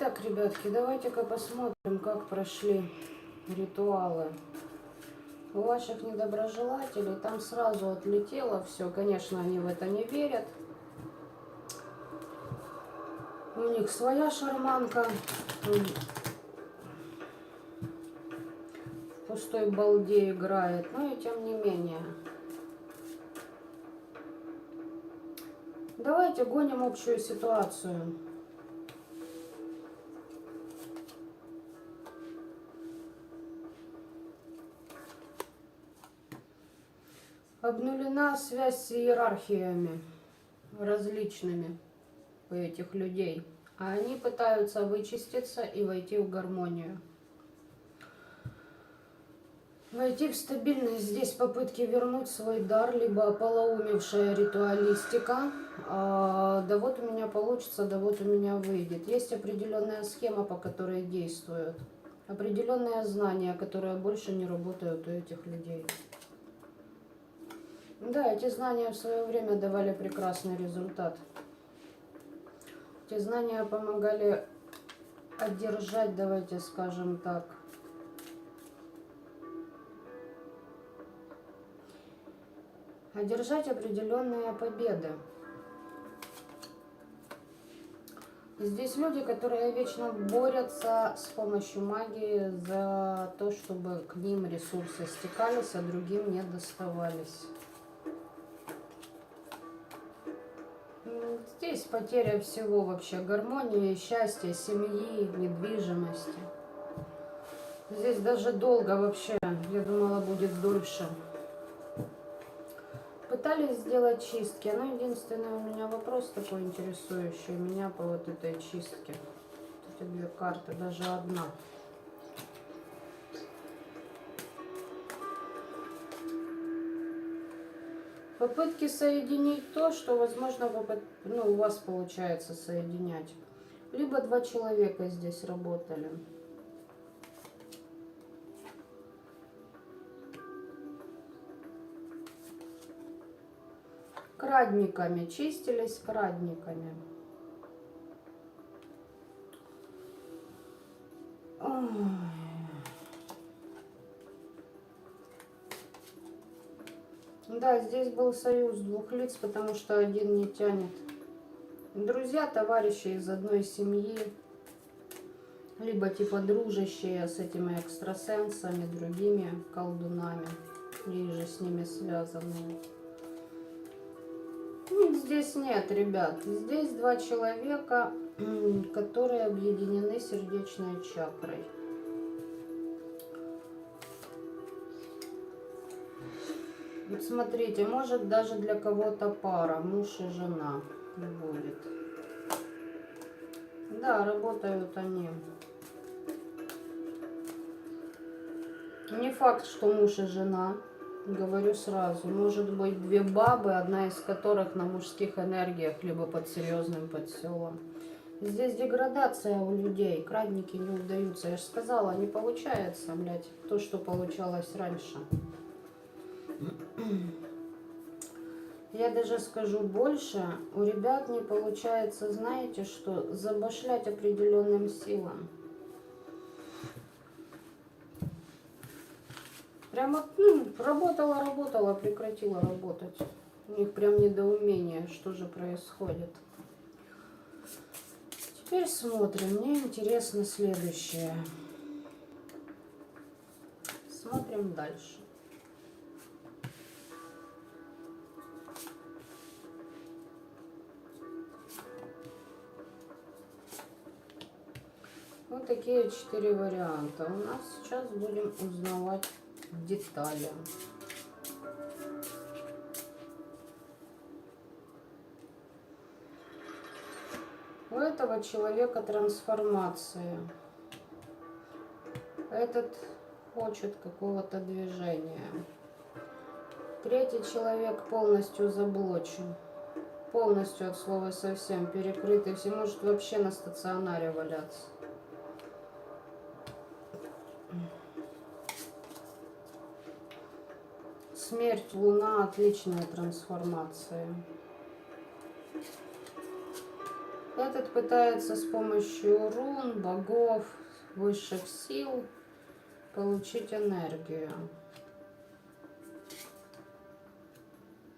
Итак, ребятки, давайте-ка посмотрим, как прошли ритуалы у ваших недоброжелателей. Там сразу отлетело все. Конечно, они в это не верят. У них своя шарманка. В пустой балде играет. Но и тем не менее. Давайте гоним общую ситуацию. Обнулена связь с иерархиями различными у этих людей. А они пытаются вычиститься и войти в гармонию. Войти в стабильность. Здесь попытки вернуть свой дар, либо ополоумевшая ритуалистика. Да вот у меня получится, да вот у меня выйдет. Есть определенная схема, по которой действуют. Определенные знания, которые больше не работают у этих людей. Да, эти знания в свое время давали прекрасный результат. Эти знания помогали одержать, давайте скажем так, одержать определенные победы. Здесь люди, которые вечно борются с помощью магии за то, чтобы к ним ресурсы стекались, а другим не доставались. Здесь потеря всего вообще, гармонии, счастья, семьи, недвижимости. Здесь даже долго вообще, я думала, будет дольше. Пытались сделать чистки, но единственный у меня вопрос такой интересующий меня по вот этой чистке. Эти две карты, даже одна. Попытки соединить то, что, возможно, у вас получается соединять. Либо два человека здесь работали. Крадниками, чистились крадниками. Ой. Да, здесь был союз двух лиц, потому что один не тянет. Друзья, товарищи из одной семьи, либо типа дружащие с этими экстрасенсами, другими колдунами, или же с ними связанные. Здесь нет, ребят. Здесь два человека, которые объединены сердечной чакрой. Вот смотрите, может даже для кого-то пара, муж и жена будет. Да, работают они. Не факт, что муж и жена, говорю сразу. Может быть две бабы, одна из которых на мужских энергиях, либо под серьезным подселом. Здесь деградация у людей, крадники не удаются. Я же сказала, не получается, блядь, то, что получалось раньше. Я даже скажу больше, у ребят не получается, знаете что, забашлять определенным силам. Прямо, работала, прекратила работать. У них прям недоумение, что же происходит. Теперь смотрим, мне интересно следующее. Смотрим дальше. Вот такие 4 варианта. У нас сейчас будем узнавать детали. У этого человека трансформация. Этот хочет какого-то движения. Третий человек полностью заблочен. Полностью от слова совсем перекрытый. Все может вообще на стационаре валяться. Смерть, Луна, отличная трансформация. Этот пытается с помощью рун, богов, высших сил получить энергию.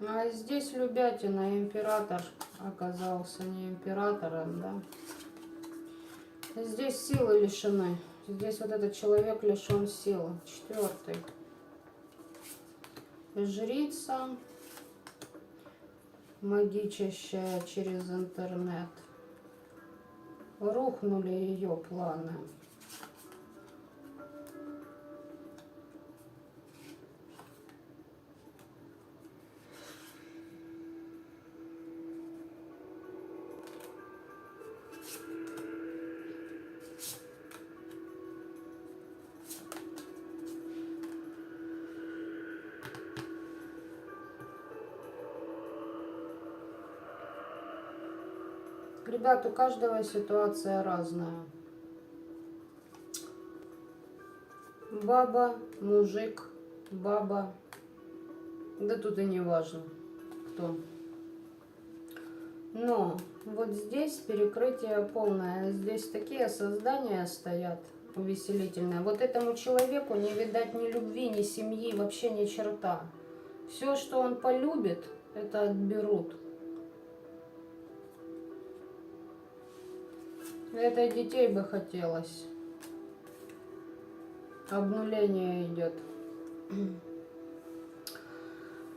А здесь любятина, император оказался не императором, да. Здесь силы лишены. Здесь вот этот человек лишен силы. 4. Жрица, магичащая через интернет. Рухнули ее планы. Ребят, у каждого ситуация разная. Баба, мужик, баба. Да тут и не важно, кто. Но вот здесь перекрытие полное. Здесь такие создания стоят увеселительные. Вот этому человеку не видать ни любви, ни семьи, вообще ни черта. Все, что он полюбит, это отберут. Это и детей бы хотелось. Обнуление идет.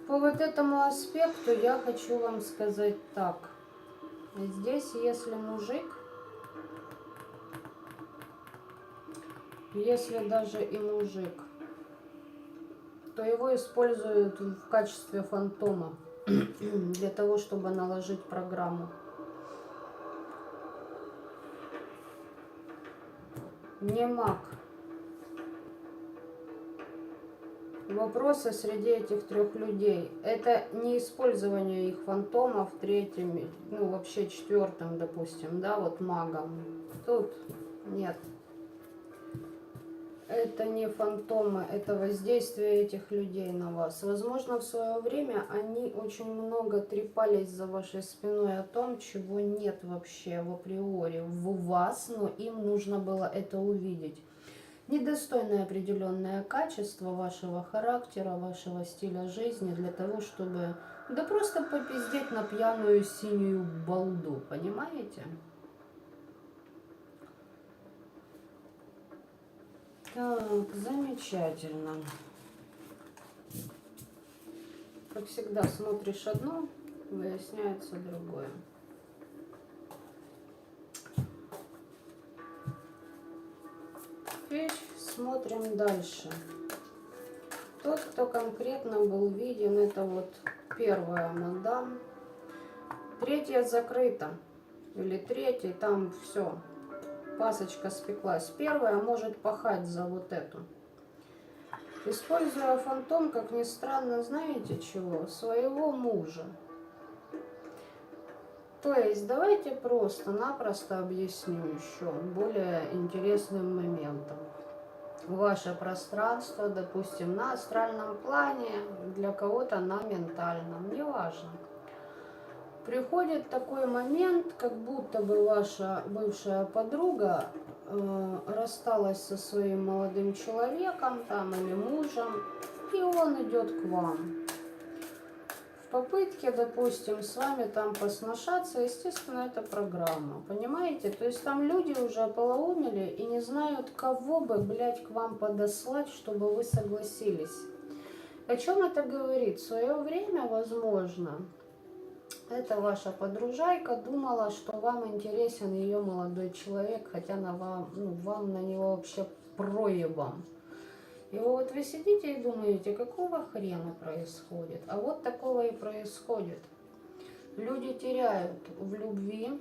По вот этому аспекту я хочу вам сказать так. Здесь, если мужик, если даже и мужик, то его используют в качестве фантома для того, чтобы наложить программу. Не маг. Вопросы среди этих 3 людей. Это не использование их фантомов 3-м, ну вообще 4-м, допустим, да, вот магом. Тут нет. Это не фантомы, это воздействие этих людей на вас. Возможно, в свое время они очень много трепались за вашей спиной о том, чего нет вообще в априори в вас, но им нужно было это увидеть. Недостойное определенное качество вашего характера, вашего стиля жизни для того, чтобы, да просто попиздеть на пьяную синюю балду, понимаете? Так, замечательно. Как всегда, смотришь одно, выясняется другое. Теперь смотрим дальше. Тот, кто конкретно был виден, это вот 1-я мадам. 3-я закрыта. Или 3-й, там все. Пасочка спеклась. 1-я может пахать за вот эту. Используя фантом, как ни странно, знаете чего? Своего мужа. То есть давайте просто-напросто объясню еще более интересным моментом. Ваше пространство, допустим, на астральном плане, для кого-то на ментальном, неважно. Приходит такой момент, как будто бы ваша бывшая подруга рассталась со своим молодым человеком там или мужем, и он идет к вам. В попытке, допустим, с вами там посношаться, естественно, это программа, понимаете? То есть там люди уже ополоумели и не знают, кого бы, блядь, к вам подослать, чтобы вы согласились. О чем это говорит? В свое время, возможно, эта ваша подружайка думала, что вам интересен ее молодой человек, хотя вам на него вообще проебом. И вот вы сидите и думаете, какого хрена происходит? А вот такого и происходит. Люди теряют в любви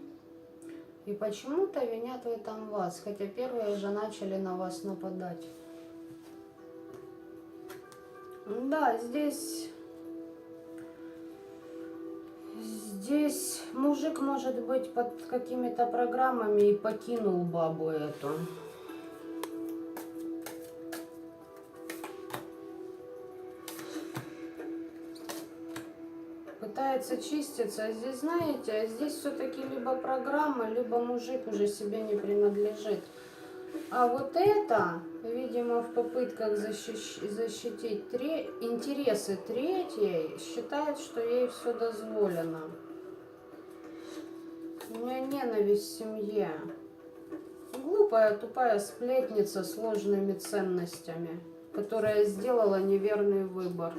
и почему-то винят в этом вас, хотя первые же начали на вас нападать. Да, здесь мужик может быть под какими-то программами и покинул бабу эту. пытается чиститься. А здесь, знаете, здесь все-таки либо программа, либо мужик уже себе не принадлежит. А вот это, видимо, в попытках защитить интересы третьей, считает, что ей все дозволено. У меня ненависть в семье. Глупая, тупая сплетница с ложными ценностями, которая сделала неверный выбор.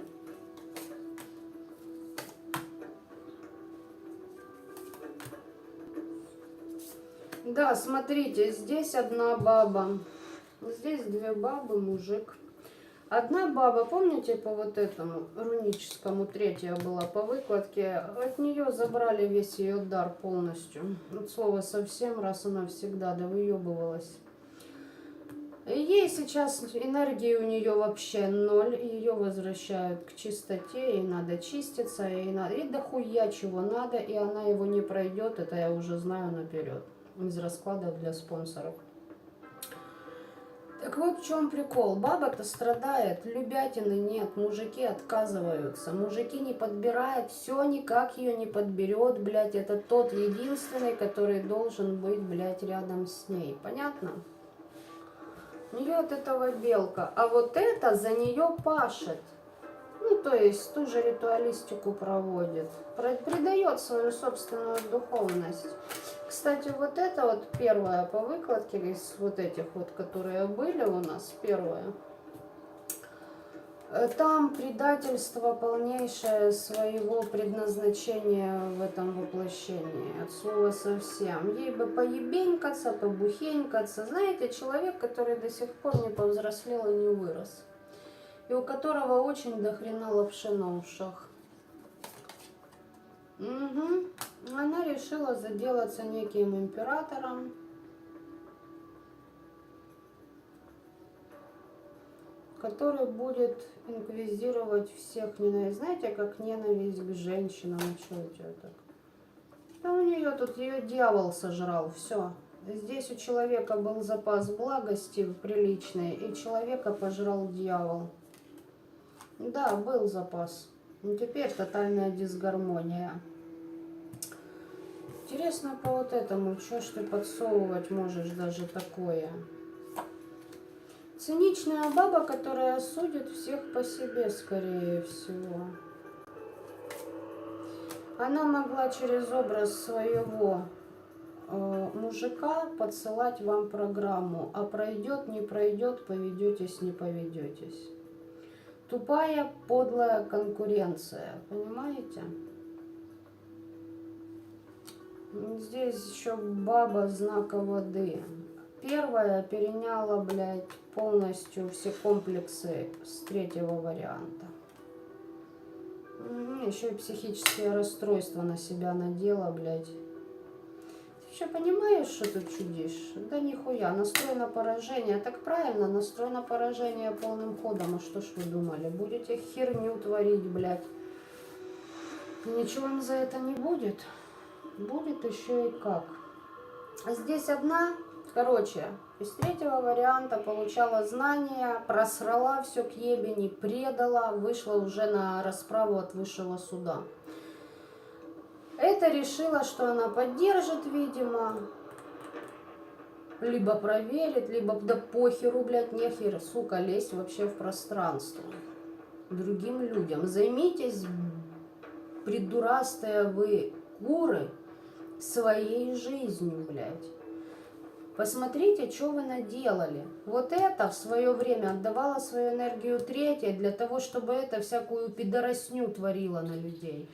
Да, смотрите, здесь одна баба, здесь две бабы, мужик. Одна баба, помните, по вот этому руническому, третья была по выкладке, от нее забрали весь ее дар полностью. От слова совсем, раз и навсегда, да выебывалась. Ей сейчас энергии у нее вообще ноль, ее возвращают к чистоте, ей надо чиститься, и дохуя чего надо, и она его не пройдет, это я уже знаю наперед, из раскладов для спонсоров. Так вот в чем прикол, баба-то страдает, любятины нет, мужики отказываются, мужики не подбирают, все никак ее не подберет, блядь, это тот единственный, который должен быть, блядь, рядом с ней, понятно? У нее от этого белка, а вот это за нее пашет. Ну, то есть ту же ритуалистику проводит, придает свою собственную духовность. Кстати, вот это вот первое по выкладке из вот этих вот, которые были у нас, первое. Там предательство полнейшее своего предназначения в этом воплощении, от слова совсем. Ей бы поебенькаться, побухенькаться. Знаете, человек, который до сих пор не повзрослел и не вырос. И у которого очень дохрена лапши на ушах. Угу. Она решила заделаться неким императором. Который будет инквизировать всех ненависть. Знаете, как ненависть к женщинам. Что у тебя так? Да у нее тут ее дьявол сожрал. Все. Здесь у человека был запас благости приличный, и человека пожрал дьявол. Да, был запас. Но теперь тотальная дисгармония. Интересно по вот этому, что ж ты подсовывать можешь даже такое? Циничная баба, которая судит всех по себе, скорее всего. Она могла через образ своего мужика подсылать вам программу, а пройдет, не пройдет, поведетесь, не поведетесь. Тупая, подлая конкуренция, понимаете? Здесь еще баба знака воды. Первая переняла, блядь, полностью все комплексы с третьего варианта. Еще и психические расстройства на себя надела, блядь. Ты еще понимаешь, что ты чудишь? Да нихуя, настрой на поражение. Так правильно, настрой на поражение полным ходом. А что ж вы думали? Будете херню творить, блядь. Ничего им за это не будет. Будет еще и как. А здесь одна, короче, из третьего варианта получала знания, просрала все к ебени, предала, вышла уже на расправу от высшего суда. Это решила, что она поддержит, видимо, либо проверит, либо да похеру, блядь, нехер, сука, лезть вообще в пространство другим людям. Займитесь, придурастые вы куры, своей жизнью, блядь. Посмотрите, что вы наделали. Вот это в свое время отдавала свою энергию третьей для того, чтобы это всякую пидоросню творила на людей.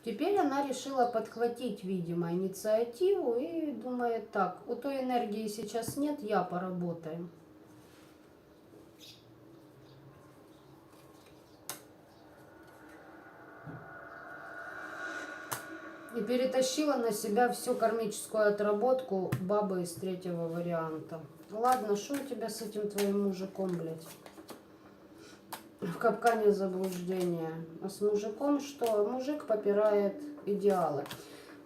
Теперь она решила подхватить, видимо, инициативу и думает так, у той энергии сейчас нет, я поработаю. И перетащила на себя всю кармическую отработку бабы из третьего варианта. Ладно, что у тебя с этим твоим мужиком, блядь? В капкане заблуждения. А с мужиком что? Мужик попирает идеалы.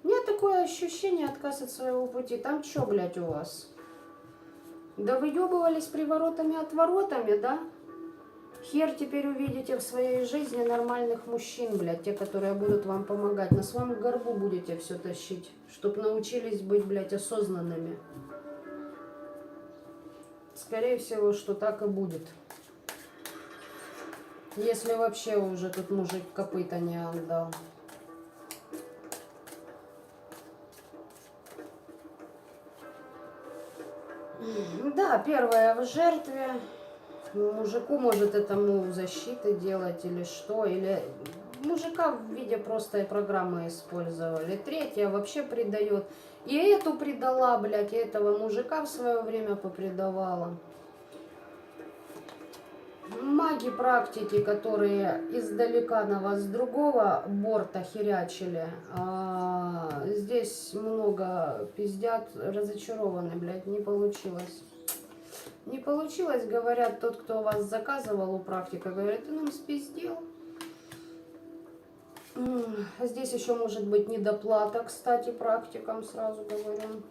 У меня такое ощущение, отказ от своего пути. Там что, блядь, у вас? Да выебывались приворотами-отворотами, да? Хер теперь увидите в своей жизни нормальных мужчин, блядь, те, которые будут вам помогать. На своем горбу будете все тащить, чтобы научились быть, блядь, осознанными. Скорее всего, что так и будет. Если вообще уже тут мужик копыта не отдал. Да, первое в жертве. Мужику может этому защиты делать или что. Или мужика в виде простой программы использовали. Третья вообще предает. И эту предала, блядь, и этого мужика в свое время попредавала. Маги практики, которые издалека на вас с другого борта херячили, здесь много пиздят, разочарованы, блядь, не получилось. Не получилось, говорят, тот, кто вас заказывал у практика, говорит, ты нам спиздил. Здесь еще может быть недоплата, кстати, практикам, сразу говорю.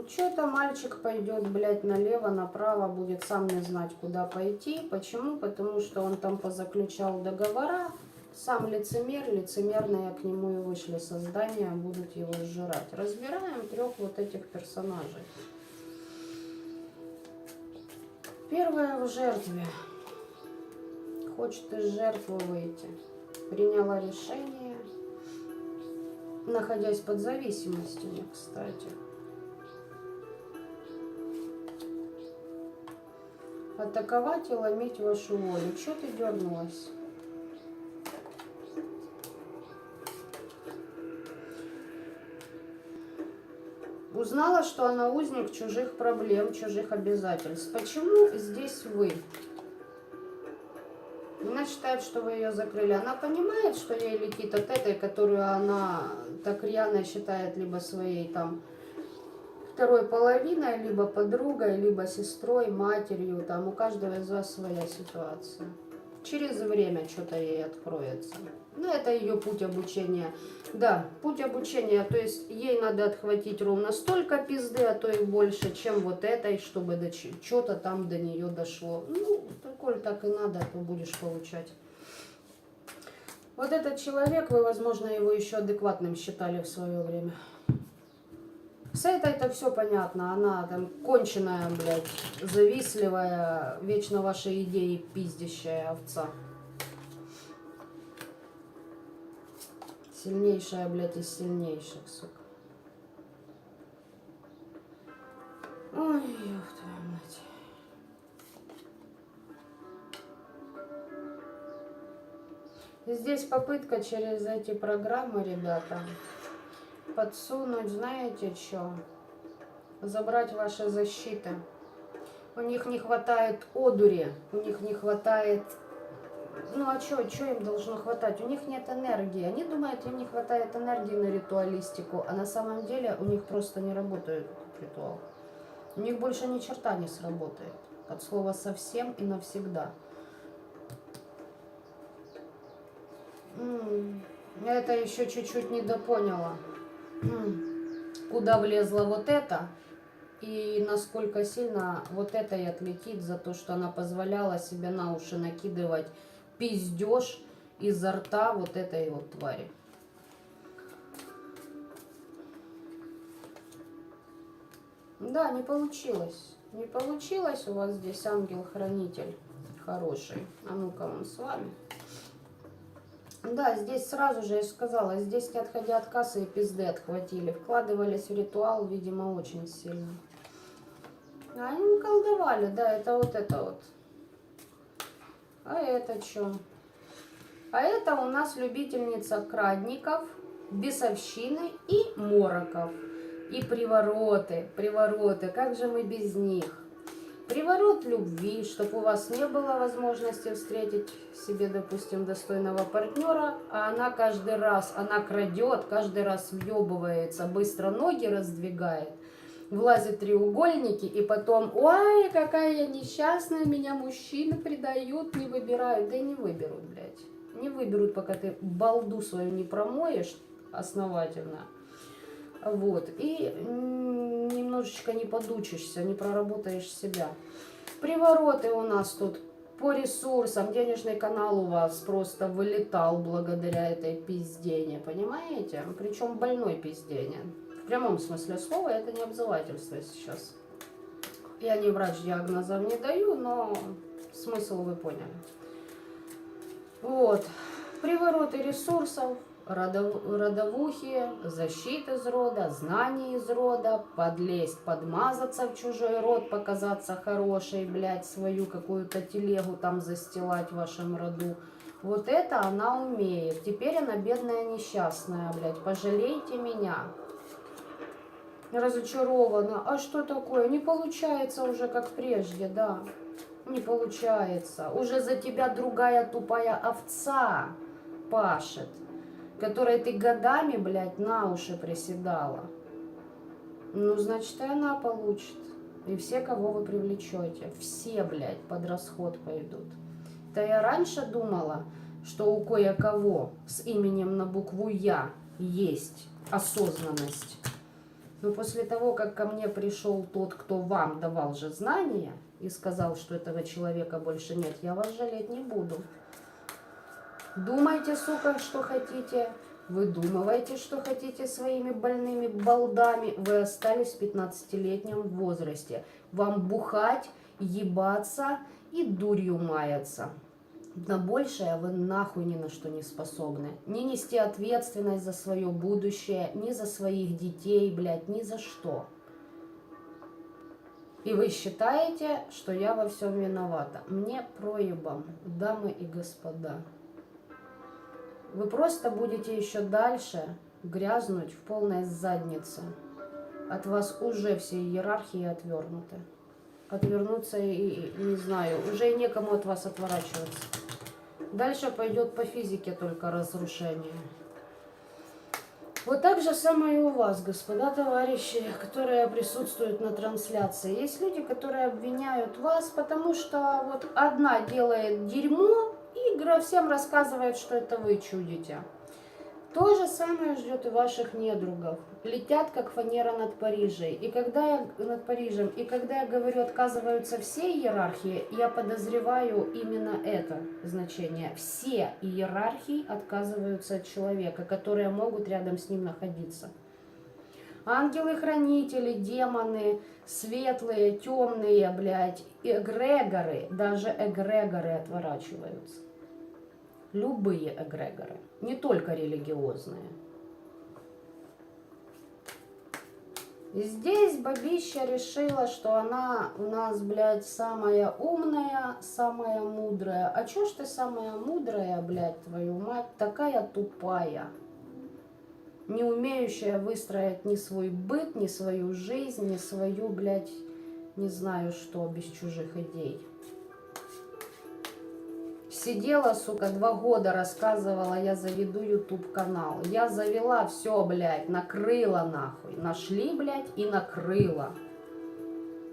Что-то мальчик пойдет, блядь, налево, направо, будет сам не знать, куда пойти. Почему? Потому что он там позаключал договора. Сам лицемер, лицемерные к нему и вышли со здания, будут его сжирать. Разбираем трех вот этих персонажей. Первая в жертве. Хочет из жертвы выйти. Приняла решение, находясь под зависимостью, кстати. Атаковать и ломить вашу волю. Чё ты дернулась? Узнала, что она узник чужих проблем, чужих обязательств. Почему здесь вы? Она считает, что вы ее закрыли. Она понимает, что ей летит от этой, которую она так рьяно считает либо своей там второй половиной, либо подругой, либо сестрой, матерью. Там у каждого из вас своя ситуация. Через время что-то ей откроется. Ну, это ее путь обучения. Да, путь обучения. То есть ей надо отхватить ровно столько пизды, а то и больше, чем вот этой, чтобы до что-то там до нее дошло. Ну, коль так и надо, то будешь получать. Вот этот человек, вы, возможно, его еще адекватным считали в свое время. С этой-то все понятно. Она там конченая, блядь, завистливая, вечно ваши идеи пиздящая овца. Сильнейшая, блядь, из сильнейших, сука. Ой, ёб твою мать. Здесь попытка через эти программы, ребята, подсунуть, знаете что? Забрать ваши защиты. У них не хватает одури, у них не хватает... Ну а что им должно хватать? У них нет энергии. Они думают, им не хватает энергии на ритуалистику, а на самом деле у них просто не работает этот ритуал. У них больше ни черта не сработает. От слова совсем и навсегда. Я это еще чуть-чуть недопоняла. Куда влезла вот это и насколько сильно вот это и отлетит за то, что она позволяла себе на уши накидывать пиздеж изо рта вот этой вот твари. Да, не получилось. Не получилось у вас здесь ангел-хранитель хороший. А ну-ка он с вами. Да, здесь сразу же, я же сказала, здесь не отходя от кассы и пизды отхватили. Вкладывались в ритуал, видимо, очень сильно. А они колдовали, да, это вот. А это что? А это у нас любительница крадников, бесовщины и мороков. И привороты, как же мы без них? Приворот любви, чтобы у вас не было возможности встретить себе, допустим, достойного партнера, а она каждый раз, она крадет, каждый раз въебывается, быстро ноги раздвигает, влазит в треугольники, и потом, ой, какая я несчастная, меня мужчины предают, не выбирают. Да и не выберут, блядь. Не выберут, пока ты балду свою не промоешь основательно. Вот. И немножечко не подучишься, не проработаешь себя. Привороты у нас тут по ресурсам. Денежный канал у вас просто вылетал благодаря этой пиздене, понимаете? Причем больной пиздене. В прямом смысле слова, это не обзывательство сейчас. Я не врач, диагнозов не даю, но смысл вы поняли. Вот. Привороты ресурсов, родовухи, защиты из рода, знаний из рода, подлезть, подмазаться в чужой род, показаться хорошей, блядь, свою какую-то телегу там застилать в вашем роду. Вот это она умеет. Теперь она бедная несчастная, блядь, пожалейте меня. Разочарована. А что такое? Не получается уже как прежде, да. Не получается. Уже за тебя другая тупая овца пашет, которой ты годами, блядь, на уши приседала. Ну, значит, и она получит. И все, кого вы привлечете. Все, блядь, под расход пойдут. Да я раньше думала, что у кое-кого с именем на букву Я есть осознанность. Но после того, как ко мне пришел тот, кто вам давал же знания, и сказал, что этого человека больше нет, я вас жалеть не буду. Думайте, сука, что хотите, выдумывайте, что хотите своими больными балдами. Вы остались в 15-летнем возрасте. Вам бухать, ебаться и дурью маяться. На большее вы нахуй ни на что не способны. Не нести ответственность за свое будущее, ни за своих детей, блядь, ни за что. И вы считаете, что я во всем виновата. Мне проебом, дамы и господа. Вы просто будете еще дальше грязнуть в полной заднице. От вас уже все иерархии отвернуты. Отвернуться и не знаю, уже и некому от вас отворачиваться. Дальше пойдет по физике только разрушение. Вот так же самое и у вас, господа товарищи, которые присутствуют на трансляции. Есть люди, которые обвиняют вас, потому что вот одна делает дерьмо, и всем рассказывает, что это вы чудите. То же самое ждет и ваших недругов. Летят, как фанера над Парижем. И когда я говорю, отказываются все иерархии, я подозреваю именно это значение. Все иерархии отказываются от человека, которые могут рядом с ним находиться. Ангелы-хранители, демоны, светлые, темные, блядь, эгрегоры, даже эгрегоры отворачиваются. Любые эгрегоры, не только религиозные. И здесь бабища решила, что она у нас, блядь, самая умная, самая мудрая. А чё ж ты самая мудрая, блядь, твою мать, такая тупая? Не умеющая выстроить ни свой быт, ни свою жизнь, ни свою, блядь, не знаю что, без чужих идей. Сидела, сука, 2 года рассказывала, я заведу YouTube канал. Я завела, все, блядь, накрыла нахуй. Нашли, блядь, и накрыла.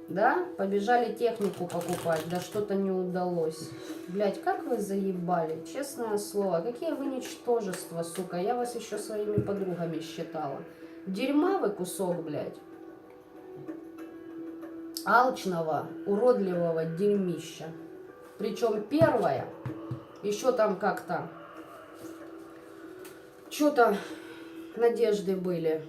Да? Побежали технику покупать, да что-то не удалось. Блядь, как вы заебали, честное слово. Какие вы ничтожества, сука. Я вас еще своими подругами считала. Дерьма вы кусок, блядь. Алчного, уродливого дерьмища. Причем первое, еще там как-то, что-то надежды были.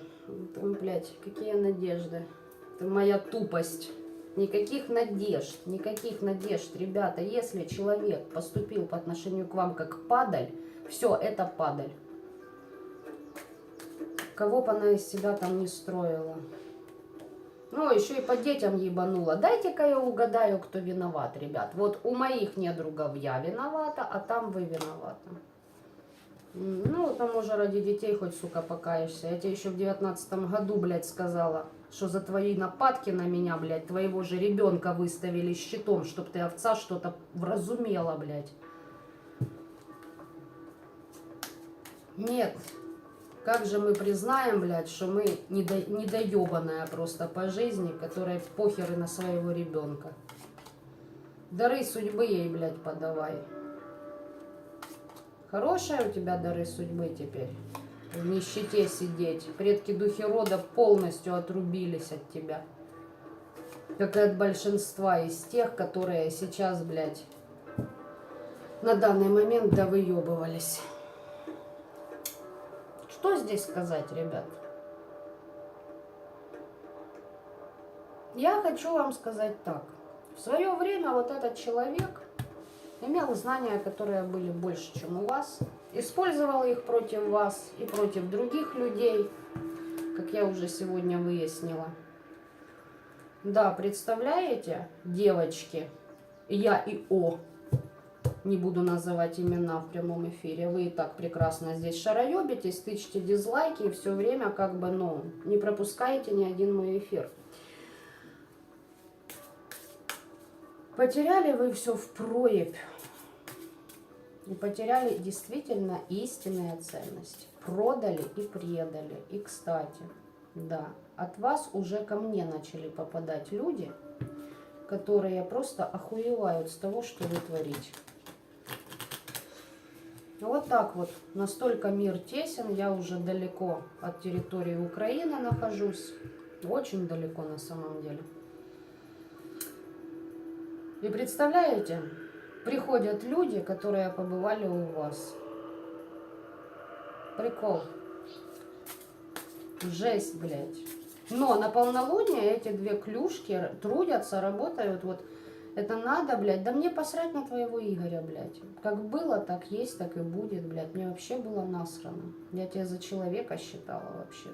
Там, блядь, какие надежды? Это моя тупость. Никаких надежд, ребята. Если человек поступил по отношению к вам как падаль, все, это падаль. Кого бы она из себя там не строила. Ну, еще и по детям ебанула. Дайте-ка я угадаю, кто виноват, ребят. Вот у моих недругов я виновата, а там вы виноваты. Ну, там уже ради детей хоть, сука, покаешься. Я тебе еще в 19 году, блядь, сказала, что за твои нападки на меня, блядь, твоего же ребенка выставили щитом, чтоб ты, овца, что-то вразумела, блядь. Нет. Как же мы признаем, блядь, что мы недоебанная просто по жизни, которая похеры на своего ребенка. Дары судьбы ей, блядь, подавай. Хорошие у тебя дары судьбы теперь. В нищете сидеть. Предки духи рода полностью отрубились от тебя. как и от большинства из тех, которые сейчас, блядь, на данный момент довыебывались. Что здесь сказать, ребят? Я хочу вам сказать так. В свое время вот этот человек имел знания, которые были больше, чем у вас, использовал их против вас и против других людей, как я уже сегодня выяснила. Да, представляете, девочки, я и О, не буду называть имена в прямом эфире, вы и так прекрасно здесь шароебитесь, тычете дизлайки и все время как бы, ну, не пропускаете ни один мой эфир. Потеряли вы все впроебь. И потеряли действительно истинные ценности. Продали и предали. И, кстати, да, от вас уже ко мне начали попадать люди, которые просто охуевают с того, что вы творите. Вот так вот. Настолько мир тесен. Я уже далеко от территории Украины нахожусь. Очень далеко на самом деле. И представляете, приходят люди, которые побывали у вас. Прикол. Жесть, блядь. Но на полнолуние эти две клюшки трудятся, работают. Вот это надо, блядь. Да мне посрать на твоего Игоря, блядь. Как было, так есть, так и будет, блядь. Мне вообще было насрано. Я тебя за человека считала вообще.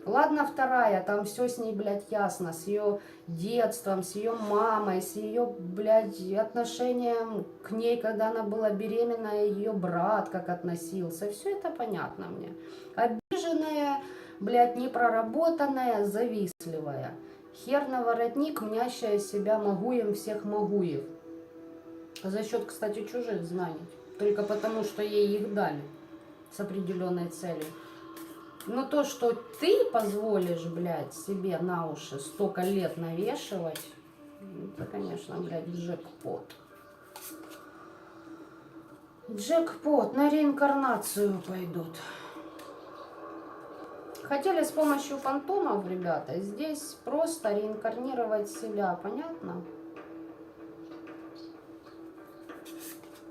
Ладно, вторая, там все с ней, блядь, ясно, с ее детством, с ее мамой, с ее, блядь, отношением к ней, когда она была беременная, ее брат как относился, все это понятно мне. Обиженная, блядь, непроработанная, завистливая. Хер на воротник, мнящая себя могуем всех могуев. За счет, кстати, чужих знаний. Только потому, что ей их дали с определенной целью. Но то, что ты позволишь, блядь, себе на уши столько лет навешивать, это, конечно, блядь, джекпот. Джекпот, на реинкарнацию пойдут. Хотели с помощью фантомов, ребята, здесь просто реинкарнировать себя, понятно?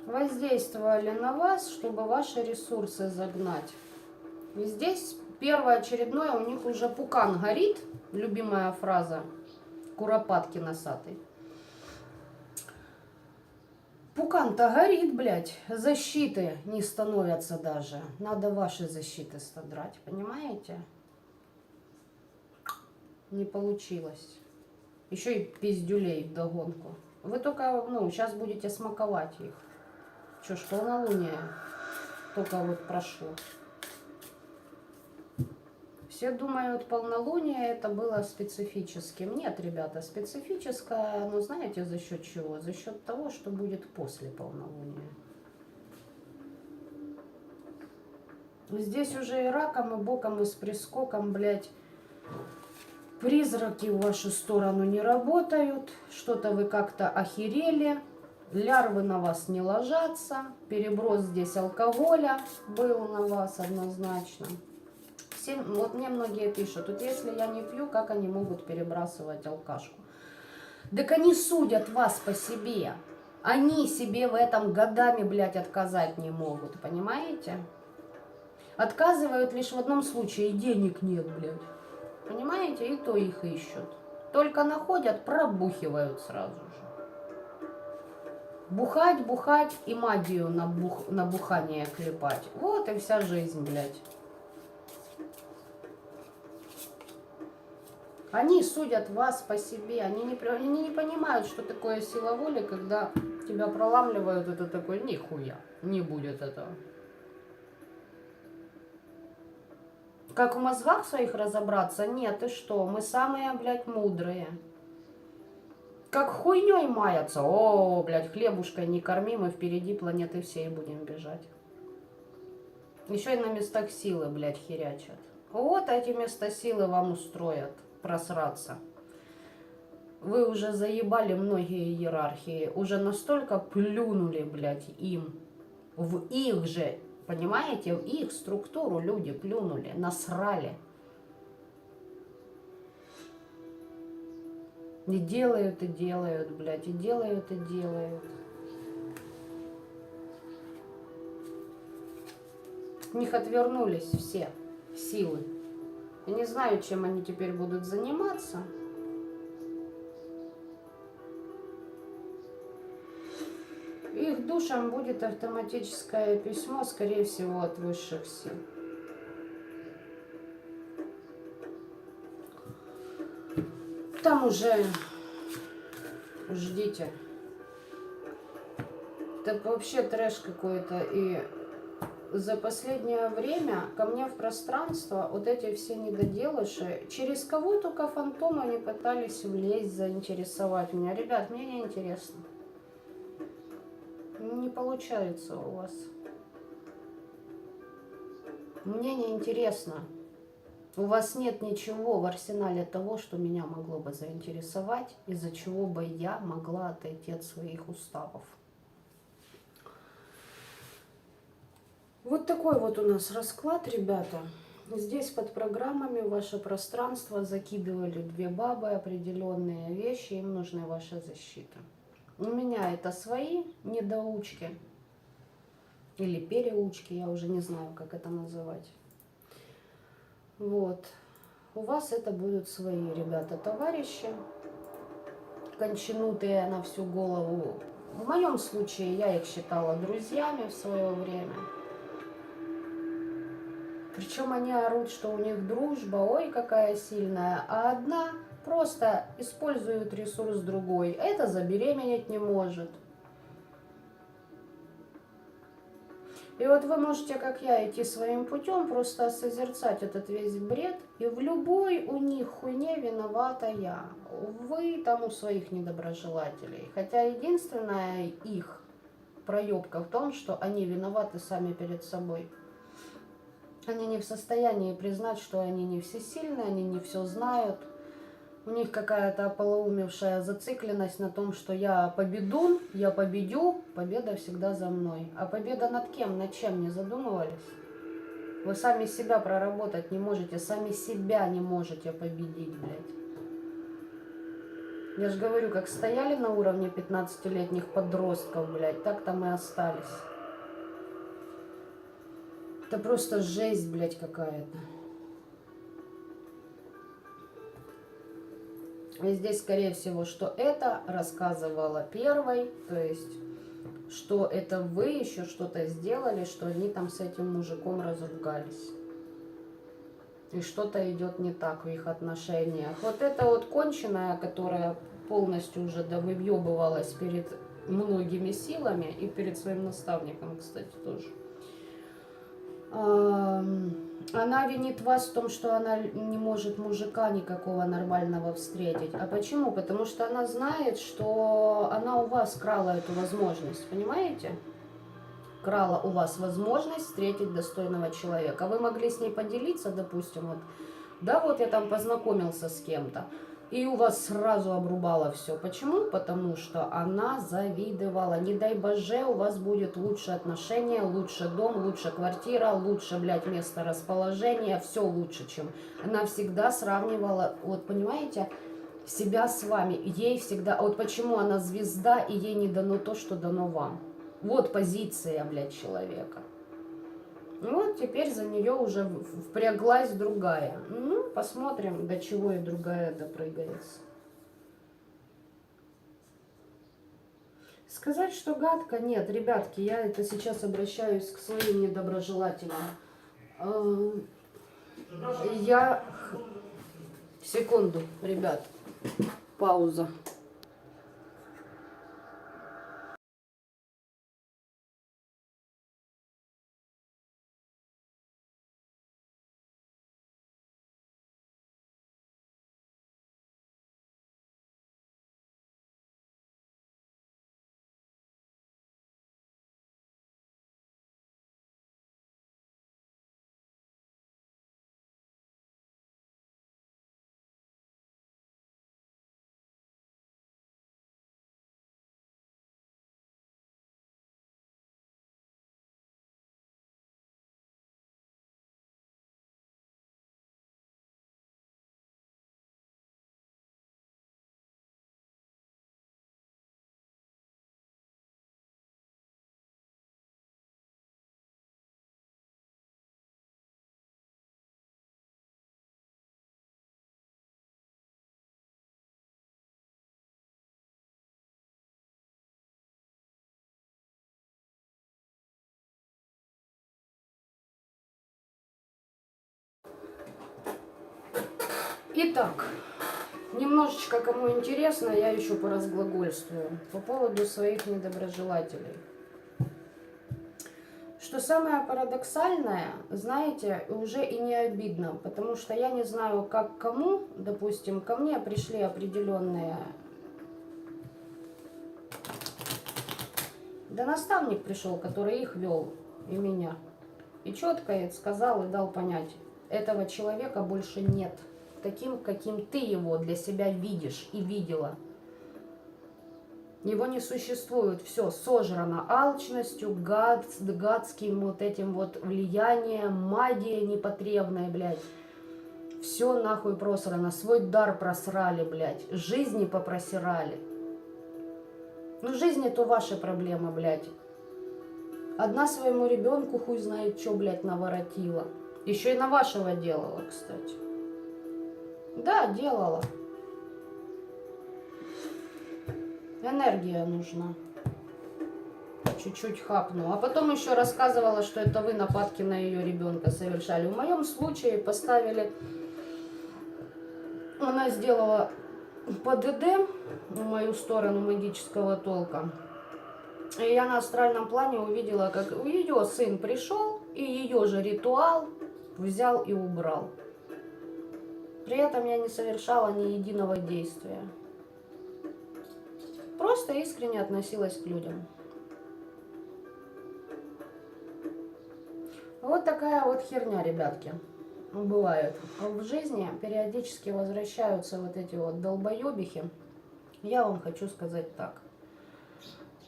Воздействовали на вас, чтобы ваши ресурсы загнать. И здесь первоочередное у них уже пукан горит, любимая фраза Куропатки носатой. Пукан-то горит, блядь, защиты не становятся даже. Надо ваши защиты содрать, понимаете? Не получилось. Еще и пиздюлей вдогонку. Вы только, ну, сейчас будете смаковать их. Че ж, полнолуние только вот прошло. Все думают, полнолуние это было специфическим. Нет, ребята, специфическое, ну знаете за счет чего? За счет того, что будет после полнолуния. Здесь уже и раком, и боком, и с прискоком, блядь, призраки в вашу сторону не работают. Что-то вы как-то охерели. Лярвы на вас не ложатся. Переброс здесь алкоголя был на вас однозначно. Вот мне многие пишут, вот если я не пью, как они могут перебрасывать алкашку? Так они судят вас по себе. Они себе в этом годами, блядь, отказать не могут, понимаете? Отказывают лишь в одном случае, денег нет, блядь. Понимаете? И то их ищут. Только находят, пробухивают сразу же. Бухать, бухать и магию на бухание клепать. Вот и вся жизнь, блядь. Они судят вас по себе, они не понимают, что такое сила воли, когда тебя проламливают, это такой, нихуя, не будет этого. Как в мозгах своих разобраться? Нет, и что, мы самые, блядь, мудрые. Как хуйней маятся, о, блядь, хлебушкой не корми, мы впереди планеты всей будем бежать. Еще и на местах силы, блядь, херячат. Вот эти места силы вам устроят. Просраться. Вы уже заебали многие иерархии, уже настолько плюнули, блядь, им, в их же, понимаете, в их структуру люди плюнули, насрали. и делают, блядь, и делают, и делают. От них отвернулись все силы. Я не знаю, чем они теперь будут заниматься. Их душам будет автоматическое письмо, скорее всего, от высших сил. Там уже ждите. Это вообще трэш какой-то. И за последнее время ко мне в пространство вот эти все недоделыши, через кого только фантомы они пытались влезть, заинтересовать меня. Ребят, мне не интересно. Не получается у вас. Мне не интересно. У вас нет ничего в арсенале того, что меня могло бы заинтересовать, из-за чего бы я могла отойти от своих уставов. Вот такой вот у нас расклад, ребята. Здесь под программами в ваше пространство закидывали две бабы определенные вещи, им нужна ваша защита. У меня это свои недоучки или переучки, я уже не знаю, как это называть. Вот. У вас это будут свои ребята, товарищи, кончанутые на всю голову. В моем случае я их считала друзьями в свое время. Причем они орут, что у них дружба, ой, какая сильная, а одна просто использует ресурс другой. Это забеременеть не может. И вот вы можете, как я, идти своим путем, просто созерцать этот весь бред, и в любой у них хуйне виновата я. Вы там у своих недоброжелателей. Хотя единственная их проебка в том, что они виноваты сами перед собой. Они не в состоянии признать, что они не всесильны, они не все знают. У них какая-то ополоумевшая зацикленность на том, что я победун, я победю, победа всегда за мной. А победа над кем, над чем, не задумывались? Вы сами себя проработать не можете, сами себя не можете победить, блядь. Я же говорю, как стояли на уровне 15-летних подростков, блядь, так там и остались. Это просто жесть, блядь, какая-то. И здесь, скорее всего, что это рассказывала первой, то есть, что это вы еще что-то сделали, что они там с этим мужиком разругались. И что-то идет не так в их отношениях. Вот это вот конченая, которая полностью уже довыебывалась перед многими силами и перед своим наставником, кстати, тоже. Она винит вас в том, что она не может мужика никакого нормального встретить. А почему? Потому что она знает, что она у вас крала эту возможность, понимаете? Крала у вас возможность встретить достойного человека. Вы могли с ней поделиться, допустим, вот, да, вот я там познакомился с кем-то, и у вас сразу обрубало все. Почему? Потому что она завидовала. Не дай боже, у вас будет лучше отношения, лучше дом, лучше квартира, лучше, блядь, место расположения, все лучше, чем... Она всегда сравнивала, вот понимаете, себя с вами. Ей всегда... Вот почему она звезда, и ей не дано то, что дано вам. Вот позиция, блядь, человека. Вот теперь за нее уже впряглась другая. Ну, посмотрим, до чего и другая допрыгается. Сказать, что гадко, нет, ребятки, я это сейчас обращаюсь к своим недоброжелателям. Я... Секунду, ребят, пауза. Итак, немножечко, кому интересно, я еще поразглагольствую по поводу своих недоброжелателей. Что самое парадоксальное, знаете, уже и не обидно, потому что я не знаю, как кому, допустим, ко мне пришли определенные... Да наставник пришел, который их вел, и меня. И четко сказал и дал понять, этого человека больше нет. Таким, каким ты его для себя видишь и видела. Его не существует, все сожрано алчностью, гадским вот этим вот влиянием, магией непотребной, блядь. Все нахуй просрано, свой дар просрали, блядь, жизни попросирали. Ну, жизнь это ваши проблемы, блядь. Одна своему ребенку хуй знает, что, блядь, наворотила. Еще и на вашего делала, кстати. Да, делала. Энергия нужна. Чуть-чуть хапну. А потом еще рассказывала, что это вы нападки на ее ребенка совершали. В моем случае поставили... Она сделала ПДД в мою сторону магического толка. И я на астральном плане увидела, как ее сын пришел, и ее же ритуал взял и убрал. При этом я не совершала ни единого действия. Просто искренне относилась к людям. Вот такая вот херня, ребятки, бывает. В жизни периодически возвращаются вот эти вот долбоебихи. Я вам хочу сказать так.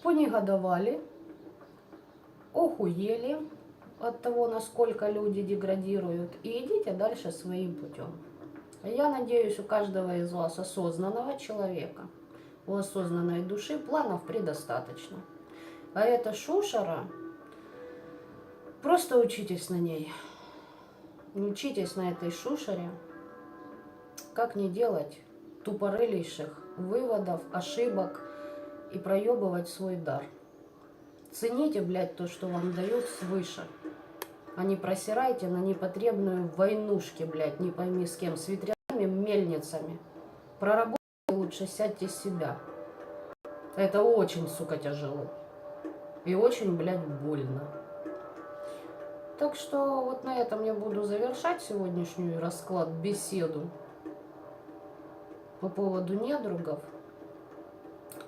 Понегодовали, охуели от того, насколько люди деградируют, и идите дальше своим путем. Я надеюсь, у каждого из вас осознанного человека, у осознанной души планов предостаточно. А эта шушера, просто учитесь на ней. Учитесь на этой шушере, как не делать тупорылейших выводов, ошибок и проебывать свой дар. Цените, блядь, то, что вам дают свыше. А не просирайте на непотребную войнушки, блядь, не пойми с кем, с ветряными мельницами. Проработайте лучше, сядьте с себя. Это очень, сука, тяжело. И очень, блядь, больно. Так что вот на этом я буду завершать сегодняшнюю расклад, беседу по поводу недругов.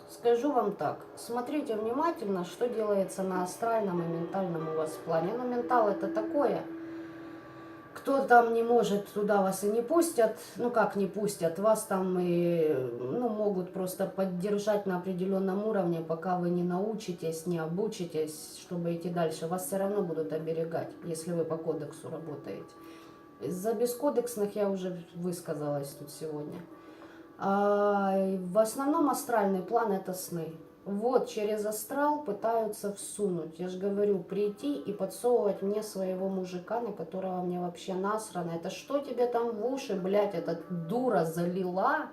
Скажу вам так, смотрите внимательно, что делается на астральном и ментальном у вас плане. Ну, ментал это такое, кто там не может, туда вас и не пустят. Ну, как не пустят, вас там и, ну, могут просто поддержать на определенном уровне, пока вы не научитесь, не обучитесь, чтобы идти дальше. Вас все равно будут оберегать, если вы по кодексу работаете. За бескодексных я уже высказалась тут сегодня. В основном астральный план это сны. Вот через астрал пытаются всунуть. Я же говорю, прийти и подсовывать мне своего мужика, на которого мне вообще насрано. Это что тебе там в уши, блядь, эта дура залила,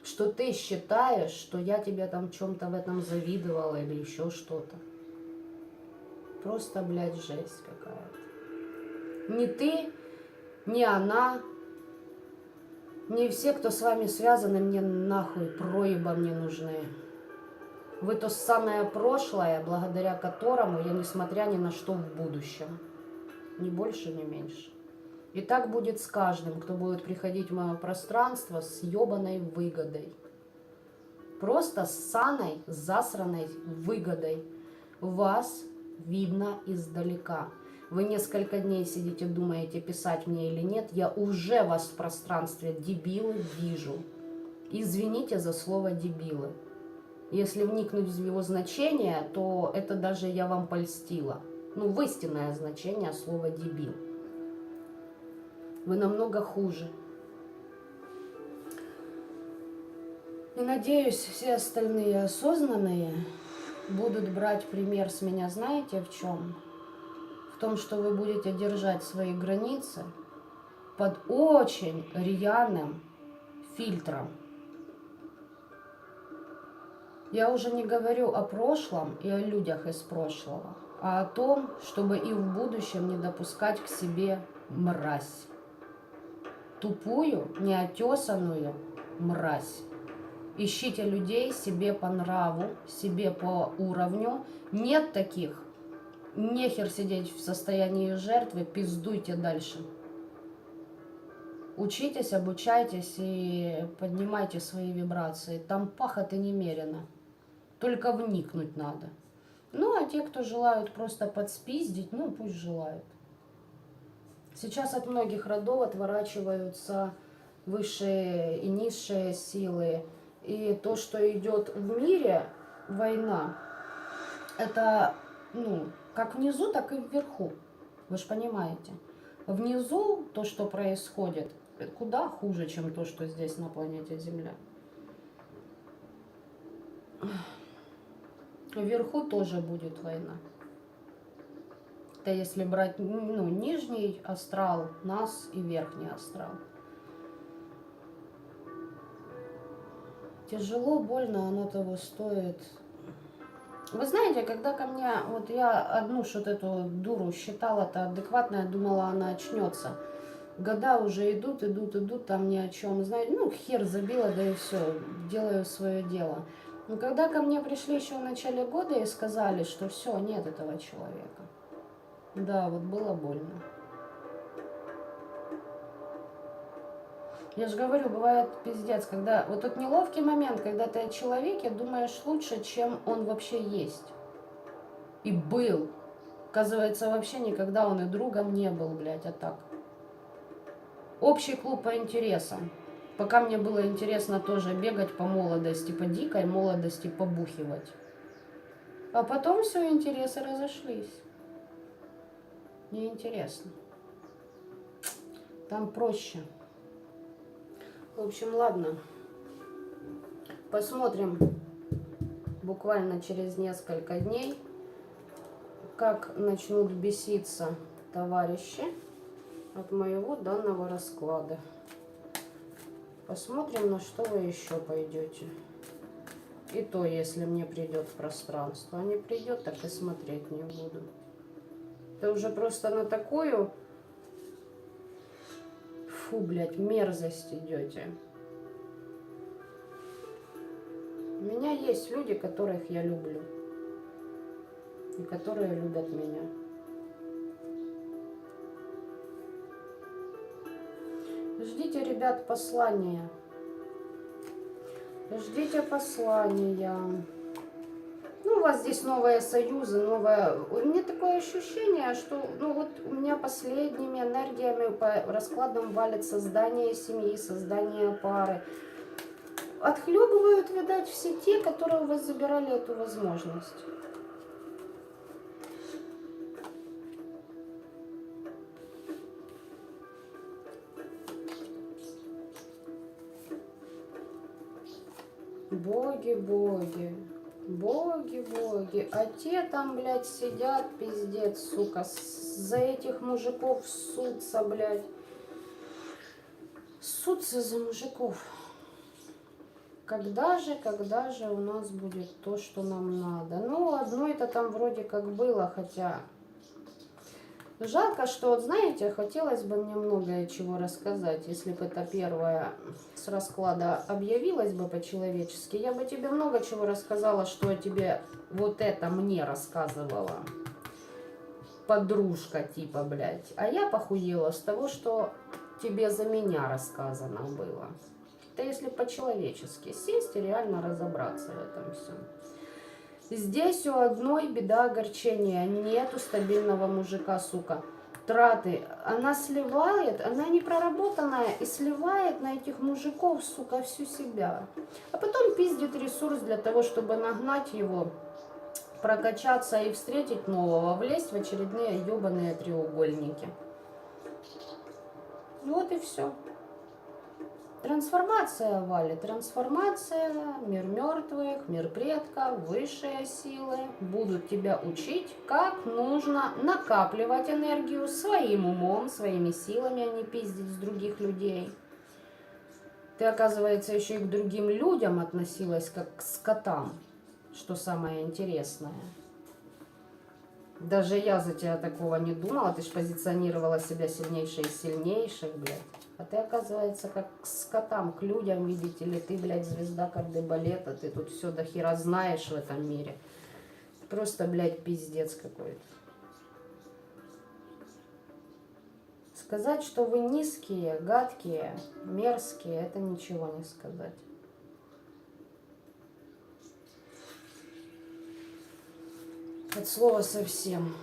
что ты считаешь, что я тебе там чем-то в этом завидовала или еще что-то. Просто, блядь, жесть какая-то. Ни ты, ни она, не все, кто с вами связаны, мне нахуй проебом не нужны. Вы то самое прошлое, благодаря которому я, несмотря ни на что, в будущем. Ни больше, ни меньше. И так будет с каждым, кто будет приходить в мое пространство с ебаной выгодой. Просто с ссаной, засраной выгодой. Вас видно издалека. Вы несколько дней сидите, думаете, писать мне или нет. Я уже вас в пространстве, дебилы, вижу. Извините за слово дебилы. Если вникнуть в его значение, то это даже я вам польстила. Ну, в истинное значение слова дебил. Вы намного хуже. И надеюсь, все остальные осознанные будут брать пример с меня, знаете, в чем? В том, что вы будете держать свои границы под очень рьяным фильтром. Я уже не говорю о прошлом и о людях из прошлого, а о том, чтобы и в будущем не допускать к себе мразь. тупую, неотесанную мразь. Ищите людей себе по нраву, себе по уровню. Нет таких. Нехер сидеть в состоянии жертвы, пиздуйте дальше. Учитесь, обучайтесь и поднимайте свои вибрации. Там пахоты немерено. Только вникнуть надо. Ну, а те, кто желают просто подспиздить, ну, пусть желают. Сейчас от многих родов отворачиваются высшие и низшие силы. И то, что идет в мире, война, это, ну, как внизу, так и вверху. Вы же понимаете. Внизу то, что происходит, куда хуже, чем то, что здесь на планете Земля. Вверху тоже будет война. Это если брать, ну, нижний астрал, нас и верхний астрал. Тяжело, больно, оно того стоит. Вы знаете, когда ко мне, вот я одну что-то эту дуру считала-то адекватная, думала, она очнется. Года уже идут, там ни о чем. Знаете, ну, хер забила, да и все, делаю свое дело. Но когда ко мне пришли еще в начале года и сказали, что все, нет этого человека. Да, вот было больно. Я же говорю, бывает пиздец, когда вот тот неловкий момент, когда ты о человеке думаешь лучше, чем он вообще есть. И был. Оказывается, вообще никогда он и другом не был, блядь, а так. Общий клуб по интересам. Пока мне было интересно тоже бегать по молодости, по дикой молодости, побухивать. А потом все, интересы разошлись. Неинтересно. Там проще. В общем, ладно. Посмотрим буквально через несколько дней, как начнут беситься товарищи от моего данного расклада. Посмотрим, на что вы еще пойдете. И то, если мне придет в пространство. А не придет, так и смотреть не буду. Это уже просто на такую... Фу, блядь, мерзость идете. У меня есть люди, которых я люблю. И которые любят меня. Ждите, ребят, послания. Ждите послания. Ну, у вас здесь новые союзы, новое... У меня такое ощущение, что, ну, вот у меня последними энергиями по раскладам валит создание семьи, создание пары. Отхлебывают, видать, все те, которые у вас забирали эту возможность. Боги, боги. Боги, боги. А те там, блядь, сидят, пиздец, сука. За этих мужиков ссутся, блядь. Ссутся за мужиков. Когда же у нас будет то, что нам надо? Ну, одно это там вроде как было, хотя... Жалко, что, вот знаете, хотелось бы мне многое чего рассказать. Если бы это первое с расклада объявилось бы по-человечески, я бы тебе много чего рассказала, что тебе вот это мне рассказывала. Подружка типа, блядь. А я похуела с того, что тебе за меня рассказано было. Это если по-человечески сесть и реально разобраться в этом всем. Здесь у одной беда, огорчения. Нету стабильного мужика, сука. Траты. Она сливает, она не проработанная и сливает на этих мужиков, сука, всю себя. А потом пиздит ресурс для того, чтобы нагнать его, прокачаться и встретить нового, влезть в очередные ебаные треугольники. Вот и все. Трансформация, Валя, трансформация, мир мертвых, мир предков, высшие силы будут тебя учить, как нужно накапливать энергию своим умом, своими силами, а не пиздить с других людей. Ты, оказывается, еще и к другим людям относилась как к скотам, что самое интересное. Даже я за тебя такого не думала. Ты ж позиционировала себя сильнейшей из сильнейших, блядь. А ты, оказывается, как к скотам, к людям, видите ли. Ты, блядь, звезда кардебалета. Ты тут все до хера знаешь в этом мире. Просто, блядь, пиздец какой-то. Сказать, что вы низкие, гадкие, мерзкие, это ничего не сказать. От слова совсем.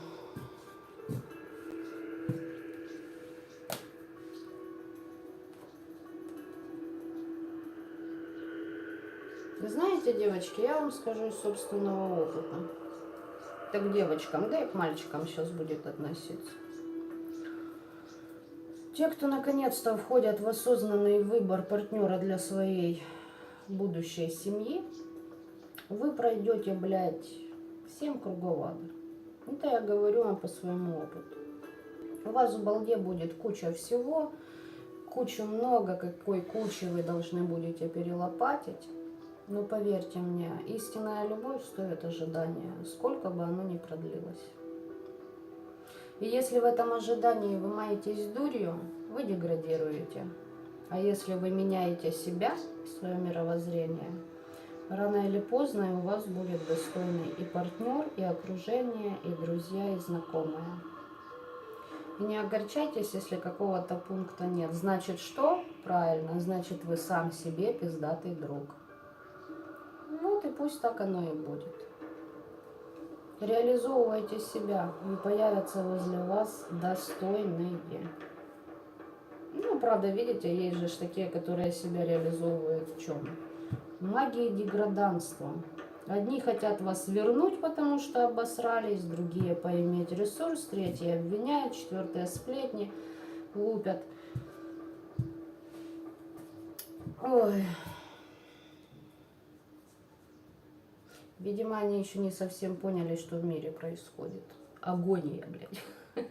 Вы знаете, девочки, я вам скажу из собственного опыта. Это к девочкам, да и к мальчикам сейчас будет относиться. Те, кто наконец-то входят в осознанный выбор партнера для своей будущей семьи, вы пройдете, блядь, 7 кругов ада. Это я говорю вам по своему опыту. У вас в балде будет куча всего, кучу много, какой кучи вы должны будете перелопатить. Но поверьте мне, истинная любовь стоит ожидания, сколько бы оно ни продлилось. И если в этом ожидании вы маетесь дурью, вы деградируете. А если вы меняете себя, свое мировоззрение, рано или поздно у вас будет достойный и партнер, и окружение, и друзья, и знакомые. И не огорчайтесь, если какого-то пункта нет. Значит, что? Правильно, значит, вы сам себе пиздатый друг. Вот и пусть так оно и будет. Реализовывайте себя, и появятся возле вас достойные. Ну, правда, видите, есть же такие, которые себя реализовывают в чем? Магией деграданства. Одни хотят вас вернуть, потому что обосрались, другие поиметь ресурс, третьи обвиняют, четвертые сплетни лупят. Ой. Видимо, они еще не совсем поняли, что в мире происходит. Агония, блядь.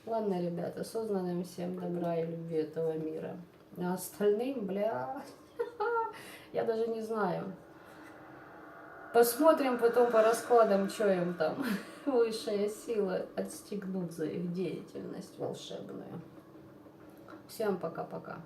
Ладно, ребята, осознанным всем добра и любви этого мира. А остальным, бля, я даже не знаю. Посмотрим потом по раскладам, что им там высшие силы отстегнут за их деятельность волшебную. Всем пока-пока.